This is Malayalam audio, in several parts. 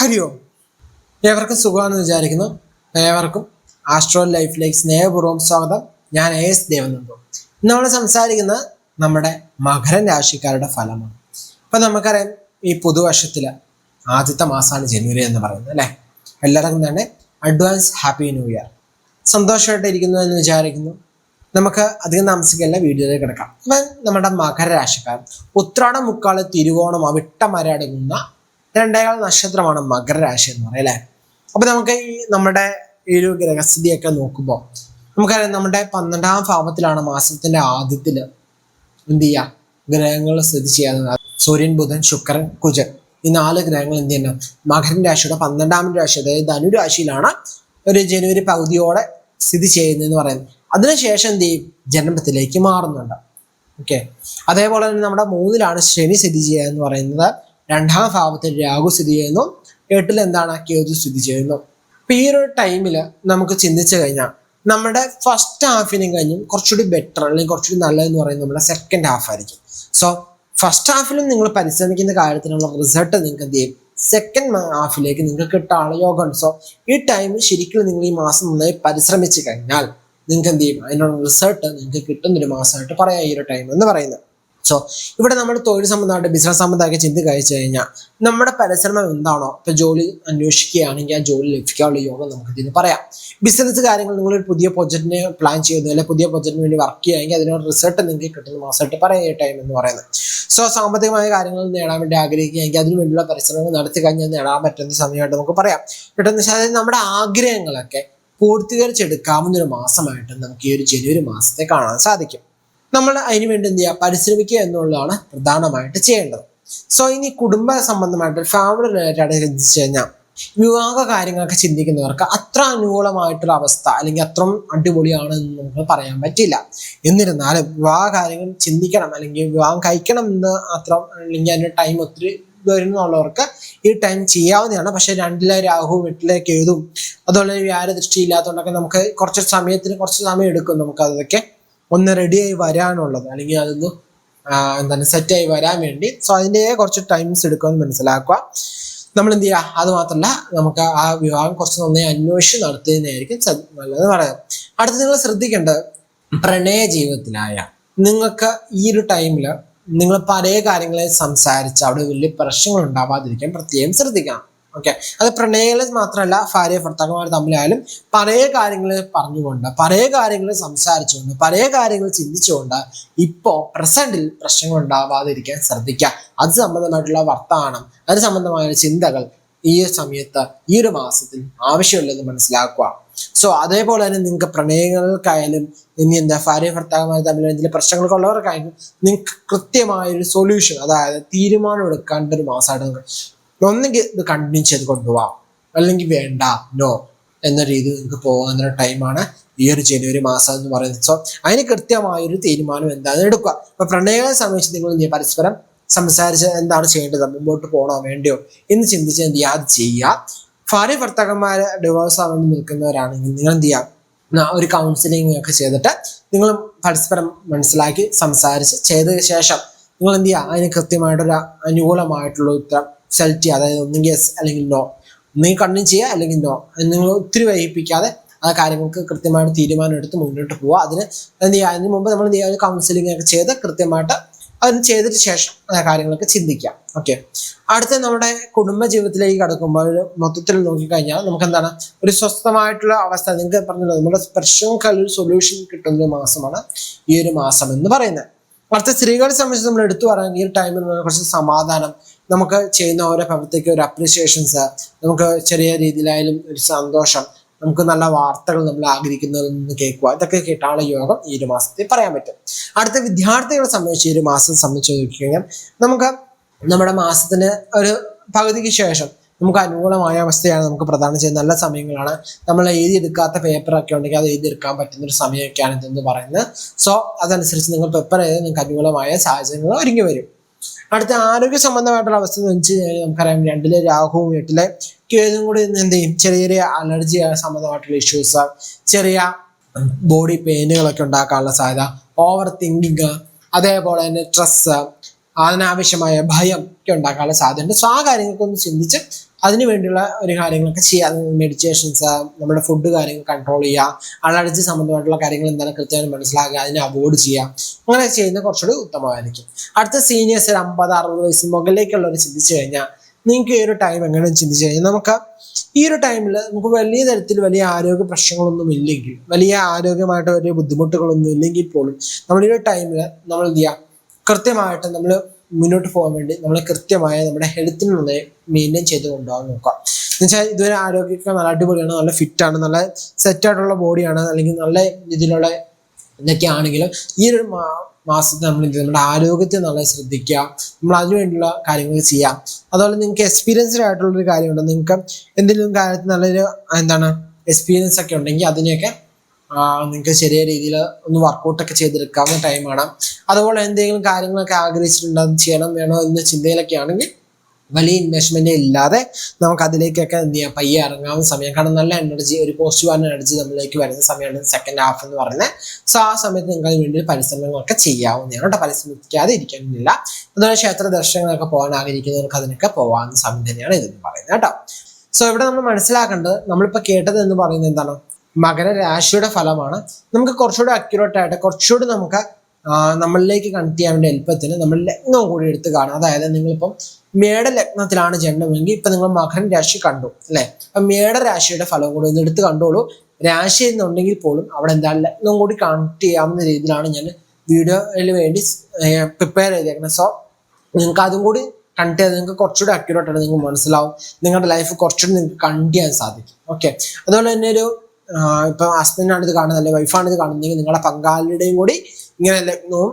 ഹരി ഓം. ഏവർക്കും സുഖമാണെന്ന് വിചാരിക്കുന്നു. ഏവർക്കും ആസ്ട്രോ ലൈഫിലേക്ക് സ്നേഹപൂർവ്വം സ്വാഗതം. ഞാൻ AS ദേവനന്ദു. നമ്മൾ സംസാരിക്കുന്ന നമ്മുടെ മകരം രാശിക്കാരുടെ ഫലമാണ്. ഇപ്പം നമുക്കറിയാം, ഈ പുതുവർഷത്തിലെ ആദ്യത്തെ മാസമാണ് ജനുവരി എന്ന് പറയുന്നത് അല്ലേ. എല്ലാവർക്കും തന്നെ അഡ്വാൻസ് ഹാപ്പി ന്യൂ ഇയർ. സന്തോഷമായിട്ട് ഇരിക്കുന്നു എന്ന് വിചാരിക്കുന്നു. നമുക്ക് അധികം താമസിക്കല്ല, വീഡിയോയിലേക്ക് കിടക്കാം. അപ്പം നമ്മുടെ മകര രാശിക്കാർ ഉത്രാടം, മുക്കാള്, തിരുവോണം, അവിട്ടമര അടങ്ങുന്ന രണ്ടേകാൽ നക്ഷത്രമാണ് മകരരാശി എന്ന് പറയുന്നത് അല്ലേ. അപ്പൊ നമുക്ക് ഈ നമ്മുടെ ഈ ഒരു ഗ്രഹസ്ഥിതിയൊക്കെ നോക്കുമ്പോൾ നമുക്കറിയാം, നമ്മുടെ 12ാം ഭാവത്തിലാണ് മാസത്തിന്റെ ആദ്യത്തില് എന്ത് ചെയ്യുക, ഗ്രഹങ്ങൾ സ്ഥിതി ചെയ്യുന്നത്. സൂര്യൻ, ബുധൻ, ശുക്രൻ, കുജൻ, ഈ 4 ഗ്രഹങ്ങൾ എന്ത് ചെയ്യുന്നത് മകരൻ രാശിയുടെ 12ാം രാശി, അതായത് ധനുരാശിയിലാണ് ഒരു ജനുവരി പകുതിയോടെ സ്ഥിതി ചെയ്യുന്നതെന്ന് പറയുന്നത്. അതിനുശേഷം എന്ത് ചെയ്യും, ജന്മത്തിലേക്ക് മാറുന്നുണ്ട്. ഓക്കെ. അതേപോലെ തന്നെ നമ്മുടെ 3ലാണ് ശനി സ്ഥിതി ചെയ്യുക എന്ന് പറയുന്നത്. 2ാം ഭാവത്തിൽ രാഹു സ്ഥിതി ചെയ്യുന്നു. 8ൽ എന്താണ്, കേതു സ്ഥിതി ചെയ്യുന്നു. അപ്പൊ ഈ ഒരു ടൈമിൽ നമുക്ക് ചിന്തിച്ചു കഴിഞ്ഞാൽ നമ്മുടെ ഫസ്റ്റ് ഹാഫിനും കഴിഞ്ഞും കുറച്ചുകൂടി ബെറ്റർ അല്ലെങ്കിൽ കുറച്ചുകൂടി നല്ലതെന്ന് പറയുന്നത് നമ്മുടെ സെക്കൻഡ് ഹാഫ് ആയിരിക്കും. സോ ഫസ്റ്റ് ഹാഫിലും നിങ്ങൾ പരിശ്രമിക്കുന്ന കാര്യത്തിനുള്ള റിസൾട്ട് നിങ്ങൾക്ക് എന്ത് ചെയ്യും, സെക്കൻഡ് ഹാഫിലേക്ക് നിങ്ങൾക്ക് കിട്ടാനുള്ള യോഗമുണ്ട്. സോ ഈ ടൈമിൽ ശരിക്കും നിങ്ങൾ ഈ മാസം നന്നായി പരിശ്രമിച്ചു കഴിഞ്ഞാൽ നിങ്ങൾക്ക് എന്ത് ചെയ്യും, അതിനുള്ള റിസൾട്ട് നിങ്ങൾക്ക് കിട്ടുന്നൊരു മാസമായിട്ട് പറയാം ഈ ഒരു ടൈം എന്ന് പറയുന്നത്. സോ ഇവിടെ നമ്മൾ തൊഴിൽ സംബന്ധമായിട്ട് ബിസിനസ് സംബന്ധമായിട്ട് ചിന്ത കഴിച്ചു കഴിഞ്ഞാൽ നമ്മുടെ പരിശ്രമം എന്താണോ, ഇപ്പൊ ജോലി അന്വേഷിക്കുകയാണെങ്കിൽ ആ ജോലി ലഭിക്കാനുള്ള യോഗം നമുക്ക് ഇതിന് പറയാം. ബിസിനസ് കാര്യങ്ങൾ നിങ്ങളൊരു പുതിയ പ്രൊജക്റ്റിനെ പ്ലാൻ ചെയ്യുന്നു, അല്ലെങ്കിൽ പുതിയ പ്രൊജക്റ്റിന് വേണ്ടി വർക്ക് ചെയ്യുകയാണെങ്കിൽ അതിനൊരു റിസൾട്ട് നിങ്ങൾക്ക് കിട്ടുന്ന മാസമായിട്ട് പറയാം ഈ ടൈം എന്ന് പറയുന്നത്. സോ സാമ്പത്തികമായ കാര്യങ്ങൾ നേടാൻ വേണ്ടി ആഗ്രഹിക്കുകയാണെങ്കിൽ അതിനു വേണ്ടിയുള്ള പരിശ്രമങ്ങൾ നടത്തി കഴിഞ്ഞാൽ നേടാൻ പറ്റുന്ന സമയമായിട്ട് നമുക്ക് പറയാം. പെട്ടെന്ന് അതായത് നമ്മുടെ ആഗ്രഹങ്ങളൊക്കെ പൂർത്തീകരിച്ചെടുക്കാവുന്ന ഒരു മാസമായിട്ട് നമുക്ക് ഈ ഒരു ജനുവരി മാസത്തെ കാണാൻ സാധിക്കും. നമ്മൾ അതിന് വേണ്ടി എന്ത് ചെയ്യുക, പരിശ്രമിക്കുക എന്നുള്ളതാണ് പ്രധാനമായിട്ട് ചെയ്യേണ്ടത്. സോ ഇനി കുടുംബ സംബന്ധമായിട്ട് ഫാമിലി റിലേറ്റഡ് ചിന്തിച്ചു കഴിഞ്ഞാൽ വിവാഹ കാര്യങ്ങളൊക്കെ ചിന്തിക്കുന്നവർക്ക് അത്ര അനുകൂലമായിട്ടുള്ള അവസ്ഥ അല്ലെങ്കിൽ അത്രയും അടിപൊളിയാണ് എന്ന് നമുക്ക് പറയാൻ പറ്റില്ല. എന്നിരുന്നാലും വിവാഹ കാര്യങ്ങൾ ചിന്തിക്കണം അല്ലെങ്കിൽ വിവാഹം കഴിക്കണം എന്ന് അത്ര അല്ലെങ്കിൽ അതിൻ്റെ ടൈം ഒത്തിരി വരുന്നുള്ളവർക്ക് ഈ ടൈം ചെയ്യാവുന്നതാണ്. പക്ഷെ 2ലെ രാഹു 8ലെ കേതും അതുപോലെ വ്യാഴദൃഷ്ടി ഇല്ലാത്തതുകൊണ്ടൊക്കെ നമുക്ക് കുറച്ച് സമയം എടുക്കും നമുക്ക് അതൊക്കെ ഒന്ന് റെഡിയായി വരാനുള്ളത്, അല്ലെങ്കിൽ അതൊന്ന് എന്താണ് സെറ്റായി വരാൻ വേണ്ടി. സോ അതിൻ്റെ കുറച്ച് ടൈംസ് എടുക്കുമെന്ന് മനസ്സിലാക്കുക. നമ്മൾ എന്ത് ചെയ്യുക, അത് മാത്രമല്ല നമുക്ക് ആ വിവാഹം കുറച്ച് നന്നായി അന്വേഷിച്ച് നടത്തുന്നതായിരിക്കും നല്ലതെന്ന് പറയാം. അടുത്ത് നിങ്ങൾ ശ്രദ്ധിക്കേണ്ടത്, പ്രണയ ജീവിതത്തിലായ നിങ്ങൾക്ക് ഈ ഒരു ടൈമിൽ നിങ്ങൾ പല കാര്യങ്ങളെ സംസാരിച്ച് അവിടെ വലിയ പ്രശ്നങ്ങൾ ഉണ്ടാവാതിരിക്കാൻ പ്രത്യേകം ശ്രദ്ധിക്കണം. ഓക്കെ. അത് പ്രണയങ്ങളെ മാത്രമല്ല, ഭാര്യ ഭർത്താക്കന്മാർ തമ്മിലായാലും പല കാര്യങ്ങൾ പറഞ്ഞുകൊണ്ട്, പല കാര്യങ്ങൾ സംസാരിച്ചുകൊണ്ട്, പല കാര്യങ്ങൾ ചിന്തിച്ചുകൊണ്ട് ഇപ്പോൾ പ്രസന്റിൽ പ്രശ്നങ്ങൾ ഉണ്ടാവാതിരിക്കാൻ ശ്രദ്ധിക്കുക. അത് സംബന്ധമായിട്ടുള്ള വർത്തമാനം, അത് സംബന്ധമായ ചിന്തകൾ ഈ സമയത്ത് ഈ ഒരു മാസത്തിൽ ആവശ്യമില്ലെന്ന് മനസ്സിലാക്കുക. സോ അതേപോലെ തന്നെ നിങ്ങൾക്ക് പ്രണയങ്ങൾക്കായാലും ഇനി ഭാര്യ ഭർത്താക്കന്മാർ തമ്മിൽ എന്തെങ്കിലും പ്രശ്നങ്ങളൊക്കെ ഉള്ളവർക്കായാലും നിങ്ങൾക്ക് കൃത്യമായൊരു സൊല്യൂഷൻ, അതായത് തീരുമാനം എടുക്കേണ്ട ഒരു മാസമായിട്ട് നിങ്ങൾക്ക് ഒന്നെങ്കിൽ ഇത് കണ്ടിന്യൂ ചെയ്ത് കൊണ്ടുപോകാം, അല്ലെങ്കിൽ വേണ്ട നോ എന്ന രീതിയിൽ നിങ്ങൾക്ക് പോകുന്ന ടൈമാണ് ഈ ഒരു ജനുവരി മാസം എന്ന് പറയുന്നത്. സോ അതിന് കൃത്യമായൊരു തീരുമാനം എന്താണെന്ന് എടുക്കുക. അപ്പൊ പ്രണയങ്ങളെ സംബന്ധിച്ച് നിങ്ങൾ പരസ്പരം സംസാരിച്ച് എന്താണ് ചെയ്യേണ്ടത്, മുമ്പോട്ട് പോകണോ വേണ്ടയോ എന്ന് ചിന്തിച്ച് എന്ത് ചെയ്യുക, അത് ചെയ്യുക. ഭാര്യ ഭർത്താക്കന്മാരെ ഡിവോഴ്സ് ആവാൻ വേണ്ടി നിൽക്കുന്നവരാണെങ്കിൽ നിങ്ങൾ എന്ത് ചെയ്യുക, ഒരു കൗൺസിലിംഗ് ഒക്കെ ചെയ്തിട്ട് നിങ്ങൾ പരസ്പരം മനസ്സിലാക്കി സംസാരിച്ച് ചെയ്തതിന് ശേഷം നിങ്ങൾ എന്ത് ചെയ്യുക, അതിന് കൃത്യമായിട്ടൊരു അനുകൂലമായിട്ടുള്ള ഉത്തരം സെലക്ട് ചെയ്യുക. അതായത് ഒന്നെങ്കിൽ യെസ് അല്ലെങ്കിൽ നോ, ഒന്നെങ്കിൽ കണ്ടിന്യൂ ചെയ്യുക അല്ലെങ്കിൽ നോ. നിങ്ങൾ ഒത്തിരി വൈകിപ്പിക്കാതെ ആ കാര്യങ്ങൾക്ക് കൃത്യമായിട്ട് തീരുമാനം എടുത്ത് മുന്നോട്ട് പോവുക. അതിന് എന്ത് ചെയ്യുക, അതിന് മുമ്പ് നമ്മൾ എന്ത് ചെയ്യുക, കൗൺസിലിംഗ് ഒക്കെ ചെയ്ത് കൃത്യമായിട്ട് അതിന് ചെയ്തിട്ട് ശേഷം ആ കാര്യങ്ങളൊക്കെ ചിന്തിക്കാം. ഓക്കെ. അടുത്ത നമ്മുടെ കുടുംബ ജീവിതത്തിലേക്ക് കടക്കുമ്പോൾ മൊത്തത്തിൽ നോക്കിക്കഴിഞ്ഞാൽ നമുക്ക് എന്താണ്, ഒരു സ്വസ്ഥമായിട്ടുള്ള അവസ്ഥ. നിങ്ങൾക്ക് പറഞ്ഞല്ലോ, നമ്മുടെ പ്രശ്നങ്ങൾക്കൊരു സൊല്യൂഷൻ കിട്ടുന്ന ഒരു മാസമാണ് ഈ ഒരു മാസം എന്ന് പറയുന്നത്. അടുത്ത സ്ത്രീകളെ സംബന്ധിച്ച് നമ്മൾ എടുത്തു പറയുകയാണെങ്കിൽ ഈ ഒരു ടൈമിൽ കുറച്ച് സമാധാനം, നമുക്ക് ചെയ്യുന്ന ഓരോ പ്രവൃത്തിക്ക് ഒരു അപ്രീസിയേഷൻസ്, നമുക്ക് ചെറിയ രീതിയിലായാലും ഒരു സന്തോഷം, നമുക്ക് നല്ല വാർത്തകൾ നമ്മൾ ആഗ്രഹിക്കുന്നതിൽ നിന്ന് കേൾക്കുക, ഇതൊക്കെ കേട്ടാനുള്ള യോഗം ഈ ഒരു മാസത്തിൽ പറയാൻ പറ്റും. അടുത്ത വിദ്യാർത്ഥികളെ സംബന്ധിച്ച് ഈ ഒരു മാസം സംബന്ധിച്ച് നോക്കിക്കഴിഞ്ഞാൽ നമുക്ക് നമ്മുടെ മാസത്തിന് ഒരു പകുതിക്ക് ശേഷം നമുക്ക് അനുകൂലമായ അവസ്ഥയാണ് നമുക്ക് പ്രദാനം ചെയ്യുന്ന നല്ല സമയങ്ങളാണ്. നമ്മൾ എഴുതിയെടുക്കാത്ത പേപ്പറൊക്കെ ഉണ്ടെങ്കിൽ അത് എഴുതിയെടുക്കാൻ പറ്റുന്ന ഒരു സമയമൊക്കെയാണ് ഇതെന്ന് പറയുന്നത്. സോ അതനുസരിച്ച് നിങ്ങൾ പേപ്പർ ചെയ്ത് നിങ്ങൾക്ക് അനുകൂലമായ സാഹചര്യങ്ങൾ ഒരുങ്ങി വരും. അടുത്ത ആരോഗ്യ സംബന്ധമായിട്ടുള്ള അവസ്ഥ എന്ന് വെച്ച് കഴിഞ്ഞാൽ നമുക്കറിയാം, 2ലെ രാഹുവും 8ലെ കേതും കൂടി എന്ത് ചെയ്യും, ചെറിയ ചെറിയ അലർജി സംബന്ധമായിട്ടുള്ള ഇഷ്യൂസ്, ചെറിയ ബോഡി പെയിനുകളൊക്കെ ഉണ്ടാക്കാനുള്ള സാധ്യത, ഓവർ തിങ്കിങ്, അതേപോലെ തന്നെ സ്ട്രെസ്, അതിനാവശ്യമായ ഭയം ഒക്കെ ഉണ്ടാക്കാനുള്ള സാധ്യതയുണ്ട്. സോ ആ കാര്യങ്ങൾക്കൊന്ന് ചിന്തിച്ച് അതിന് വേണ്ടിയുള്ള ഒരു കാര്യങ്ങളൊക്കെ ചെയ്യുക. മെഡിറ്റേഷൻസ്, നമ്മുടെ ഫുഡ് കാര്യങ്ങൾ കൺട്രോൾ ചെയ്യുക, അലർജി സംബന്ധമായിട്ടുള്ള കാര്യങ്ങൾ എന്താണ് കൃത്യമായി മനസ്സിലാക്കുക, അതിനെ അവോയ്ഡ് ചെയ്യുക. അങ്ങനെ ചെയ്യുന്നത് കുറച്ചുകൂടി ഉത്തമമായിരിക്കും. അടുത്ത സീനിയേഴ്സ് ഒരു 50-60 വയസ്സിന് മുകളിലേക്കുള്ളവർ ചിന്തിച്ചു കഴിഞ്ഞാൽ നിങ്ങൾക്ക് ഈ ഒരു ടൈം എങ്ങനെയും ചിന്തിച്ചു കഴിഞ്ഞാൽ നമുക്ക് ഈ ഒരു ടൈമിൽ നമുക്ക് വലിയ തരത്തിൽ വലിയ ആരോഗ്യ പ്രശ്നങ്ങളൊന്നും ഇല്ലെങ്കിൽ, വലിയ ആരോഗ്യമായിട്ട് വലിയ ബുദ്ധിമുട്ടുകളൊന്നും ഇല്ലെങ്കിൽ പോലും നമ്മൾ ഈ ഒരു ടൈമിൽ നമ്മൾ എന്ത് ചെയ്യുക, കൃത്യമായിട്ട് നമ്മൾ മുന്നോട്ട് പോകാൻ വേണ്ടി നമ്മൾ കൃത്യമായ നമ്മുടെ ഹെൽത്തിനുള്ളത് മെയിൻറ്റെയിൻ ചെയ്ത് കൊണ്ടുപോകാൻ നോക്കുക. എന്നുവെച്ചാൽ ഇതുവരെ ആരോഗ്യമൊക്കെ നല്ല അടിപൊളിയാണ്, നല്ല ഫിറ്റാണ്, നല്ല സെറ്റായിട്ടുള്ള ബോഡിയാണ്, അല്ലെങ്കിൽ നല്ല രീതിയിലുള്ള ഇതൊക്കെ ആണെങ്കിലും ഈ ഒരു മാസത്തിൽ നമ്മൾ നമ്മുടെ ആരോഗ്യത്തെ നല്ല ശ്രദ്ധിക്കുക, നമ്മൾ അതിനു വേണ്ടിയുള്ള കാര്യങ്ങൾ ചെയ്യാം. അതുപോലെ നിങ്ങൾക്ക് എക്സ്പീരിയൻസ്ഡ് ആയിട്ടുള്ളൊരു കാര്യമുണ്ട്, നിങ്ങൾക്ക് എന്തെങ്കിലും കാര്യത്തിൽ നല്ലൊരു എക്സ്പീരിയൻസ് ഒക്കെ ഉണ്ടെങ്കിൽ അതിനെയൊക്കെ നിങ്ങൾക്ക് ചെറിയ രീതിയിൽ ഒന്ന് വർക്കൗട്ടൊക്കെ ചെയ്തെടുക്കാവുന്ന ടൈമാണ്. അതുപോലെ എന്തെങ്കിലും കാര്യങ്ങളൊക്കെ ആഗ്രഹിച്ചിട്ടുണ്ട്, അത് ചെയ്യണം വേണോ എന്ന ചിന്തയിലൊക്കെ ആണെങ്കിൽ വലിയ ഇൻവെസ്റ്റ്മെന്റ് ഇല്ലാതെ നമുക്ക് അതിലേക്കൊക്കെ എന്ത് ചെയ്യാം, പയ്യെ ഇറങ്ങാവുന്ന സമയം. കാരണം നല്ല എനർജി, ഒരു പോസിറ്റീവ് എനർജി നമ്മളിലേക്ക് വരുന്ന സമയമാണ് സെക്കൻഡ് ഹാഫ് എന്ന് പറയുന്നത്. സോ ആ സമയത്ത് നിങ്ങൾക്ക് അതിന് വേണ്ടി പരിശ്രമങ്ങളൊക്കെ ചെയ്യാവുന്നതാണ് കേട്ടോ, പരിശ്രമിക്കാതെ ഇരിക്കുന്നില്ല. അതുപോലെ ക്ഷേത്ര ദർശനങ്ങളൊക്കെ പോകാൻ ആഗ്രഹിക്കുന്നവർക്ക് അതിനൊക്കെ പോകാവുന്ന സമയം തന്നെയാണ് ഇതെന്ന് പറയുന്നത് കേട്ടോ. സോ ഇവിടെ നമ്മൾ മനസ്സിലാക്കേണ്ടത്, നമ്മളിപ്പോൾ കേട്ടത് എന്ന് പറയുന്നത് എന്താണ്, മകരരാശിയുടെ ഫലമാണ്. നമുക്ക് കുറച്ചുകൂടി അക്യുറേറ്റ് ആയിട്ട് കുറച്ചുകൂടി നമുക്ക് നമ്മളിലേക്ക് കണക്ട് ചെയ്യാൻ വേണ്ടി എളുപ്പത്തിന് നമ്മൾ ലഗ്നം കൂടി എടുത്ത് കാണും. അതായത് നിങ്ങളിപ്പം മേട ലഗ്നത്തിലാണ് ജന്മമെങ്കിൽ ഇപ്പൊ നിങ്ങൾ മകരൻ രാശി കണ്ടു അല്ലെ, അപ്പൊ മേട രാശിയുടെ ഫലം കൂടി ഒന്ന് എടുത്ത് കണ്ടോളൂ. രാശി എന്നുണ്ടെങ്കിൽ പോലും അവിടെ എന്താണ് ലഗ്നം കൂടി കണക്ട് ചെയ്യാവുന്ന രീതിയിലാണ് ഞാൻ വീഡിയോയിൽ വേണ്ടി പ്രിപ്പയർ ചെയ്തേക്കുന്നത്. സോ നിങ്ങൾക്ക് അതും കൂടി കണക്ട് ചെയ്ത് നിങ്ങൾക്ക് കുറച്ചുകൂടി അക്യുറേറ്റ് ആയിട്ട് നിങ്ങൾക്ക് മനസ്സിലാവും, നിങ്ങളുടെ ലൈഫ് കുറച്ചുകൂടി നിങ്ങൾക്ക് കണക്ട് ചെയ്യാൻ സാധിക്കും. ഓക്കെ, അതുപോലെ തന്നെ ഒരു ഇപ്പൊ ഹസ്ബൻഡാണ് ഇത് കാണുന്നത് അല്ലെങ്കിൽ വൈഫാണ് ഇത് കാണുന്നതെങ്കിൽ നിങ്ങളുടെ പങ്കാളിയുടെയും കൂടി ഇങ്ങനെ ലഗ്നവും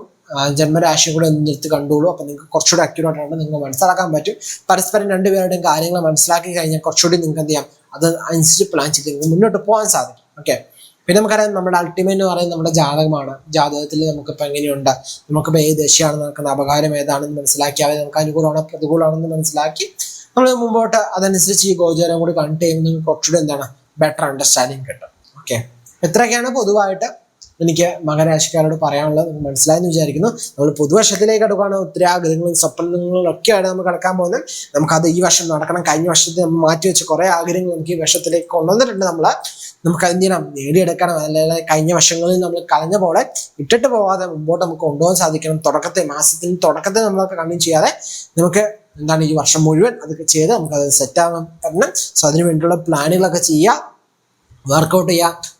ജന്മരാശിയും കൂടെ ഒന്നെടുത്ത് കണ്ടോളൂ. അപ്പൊ നിങ്ങൾക്ക് കുറച്ചുകൂടി അക്യുറേറ്റ് ആയിട്ട് നിങ്ങൾക്ക് മനസ്സിലാക്കാൻ പറ്റും. പരസ്പരം രണ്ടുപേരുടെയും കാര്യങ്ങൾ മനസ്സിലാക്കി കഴിഞ്ഞാൽ കുറച്ചുകൂടി നിങ്ങൾക്ക് എന്ത് ചെയ്യാം, അത് അനുസരിച്ച് പ്ലാൻ ചെയ്ത് നിങ്ങൾക്ക് മുന്നോട്ട് പോകാൻ സാധിക്കും. ഓക്കെ, പിന്നെ നമുക്കറിയാം നമ്മുടെ അൾട്ടിമേറ്റ് എന്ന് പറയുന്നത് നമ്മുടെ ജാതകമാണ്. ജാതകത്തിൽ നമുക്കിപ്പോൾ എങ്ങനെയുണ്ട്, നമുക്കിപ്പോൾ ഏത് ദശയാണ് നടക്കുന്നത്, അപകാരം ഏതാണെന്ന് മനസ്സിലാക്കിയാൽ നമുക്ക് അനുകൂലമാണോ പ്രതികൂലമാണെന്ന് മനസ്സിലാക്കി നമ്മൾ മുമ്പോട്ട് അതനുസരിച്ച് ഈ ഗോചരം കൂടി കണക്ട് ചെയ്യുമ്പോൾ നിങ്ങൾക്ക് കുറച്ചുകൂടി എന്താണ് ബെറ്റർ അണ്ടർസ്റ്റാൻഡിങ് കിട്ടും. ഓക്കെ, ഇത്രയൊക്കെയാണ് പൊതുവായിട്ട് എനിക്ക് മകരാശിക്കാരോട് പറയാനുള്ളത്. നിങ്ങൾക്ക് മനസ്സിലായെന്ന് വിചാരിക്കുന്നു. നമ്മൾ പുതുവർഷത്തിലേക്ക് അടുക്കുകയാണ്. ഒത്തിരി ആഗ്രഹങ്ങളും സ്വപ്നങ്ങളും ഒക്കെയാണ് നമ്മൾ കടക്കാൻ പോകുന്നത്. നമുക്കത് ഈ വർഷം നടക്കണം. കഴിഞ്ഞ വർഷത്തിൽ നമ്മൾ മാറ്റി വെച്ച കുറേ ആഗ്രഹങ്ങൾ നമുക്ക് ഈ വർഷത്തിലേക്ക് കൊണ്ടുവന്നിട്ടുണ്ട്. നമുക്ക് എന്ത് ചെയ്യണം, നേടിയെടുക്കണം. അല്ലെങ്കിൽ കഴിഞ്ഞ വർഷങ്ങളിൽ നമ്മൾ കളഞ്ഞ പോലെ ഇട്ടിട്ട് പോകാതെ മുമ്പോട്ട് നമുക്ക് കൊണ്ടുപോകാൻ സാധിക്കണം. മാസത്തിന് തുടക്കത്തിൽ നമ്മളൊക്കെ കണ്ടിന്യൂ ചെയ്യാതെ നമുക്ക് എന്താണ് ഈ വർഷം മുഴുവൻ അതൊക്കെ ചെയ്ത് നമുക്കത് സെറ്റാകാൻ പറ്റണം. സോ അതിന് വേണ്ടിയുള്ള പ്ലാനുകളൊക്കെ ചെയ്യുക, വർക്കൗട്ട് ചെയ്യുക.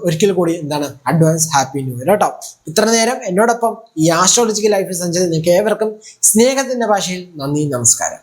ഒരിക്കൽ കൂടി എന്താണ് അഡ്വാൻസ് ഹാപ്പി ന്യൂ ഇയർ കേട്ടോ. ഇത്ര നേരം എന്നോടൊപ്പം ഈ ആസ്ട്രോളജിക്കൽ ലൈഫിൽ സഞ്ചരിച്ച് നിങ്ങൾക്ക് ഏവർക്കും സ്നേഹത്തിന്റെ ഭാഷയിൽ നന്ദി, നമസ്കാരം.